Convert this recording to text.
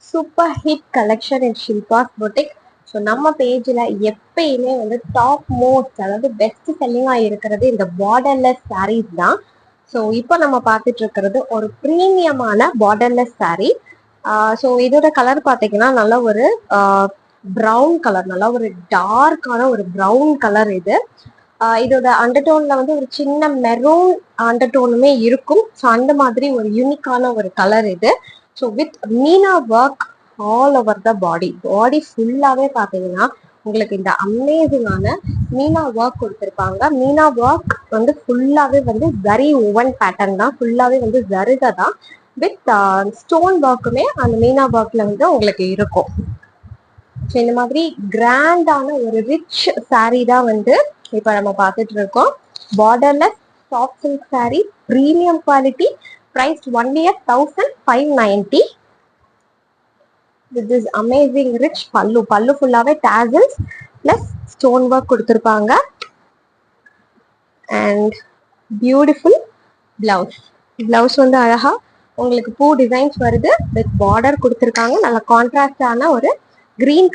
Super hit collection in Shilpa's boutique. So நம்ம பேஜில் எப்பயுமே வந்து டாப் மோஸ்ட், அதாவது பெஸ்ட் செல்லிங்காக இருக்கிறது இந்த பார்டர்லெஸ் சாரீஸ் தான். ஸோ இப்போ நம்ம பார்த்துட்டு இருக்கிறது ஒரு ப்ரீமியமான பார்டர்லெஸ் சாரீ. ஸோ இதோட கலர் பார்த்தீங்கன்னா நல்ல ஒரு ப்ரௌன் கலர், நல்லா ஒரு டார்க்கான ஒரு ப்ரௌன் கலர் இது. இதோட அண்டர்டோன்ல வந்து ஒரு சின்ன மெரூன் அண்டர்டோனுமே இருக்கும். ஸோ அந்த மாதிரி ஒரு யூனிக்கான ஒரு கலர் இது. So with meena work all over the body ஃபுல்லாவே பாத்தீங்கன்னா உங்களுக்கு இந்த அமேசிங்கான மீனா ஒர்க் கொடுத்துருப்பாங்க. மீனா ஒர்க் வந்து ஃபுல்லாவே வந்து ஜரி ஓவன் பேட்டர்ன் தான், ஃபுல்லாவே வந்து ஜருக தான். வித் ஸ்டோன் ஒர்க்குமே அந்த மீனா ஒர்க்ல வந்து உங்களுக்கு இருக்கும். ஸோ இந்த மாதிரி கிராண்டான ஒரு ரிச் சாரீ தான் வந்து இப்போ நம்ம பார்த்துட்டு இருக்கோம். Borderless soft silk sari, premium quality, priced only at 1590. With this amazing rich pallu ஃபுல்லாவே tassels plus stone work கொடுத்திருப்பாங்க. And beautiful blouse வந்து அழகா உங்களுக்கு பூ டிசைன்ஸ் வருது. வித் பார்டர் கொடுத்திருக்காங்க. நல்ல கான்ட்ராஸ்டான ஒரு கிரீன்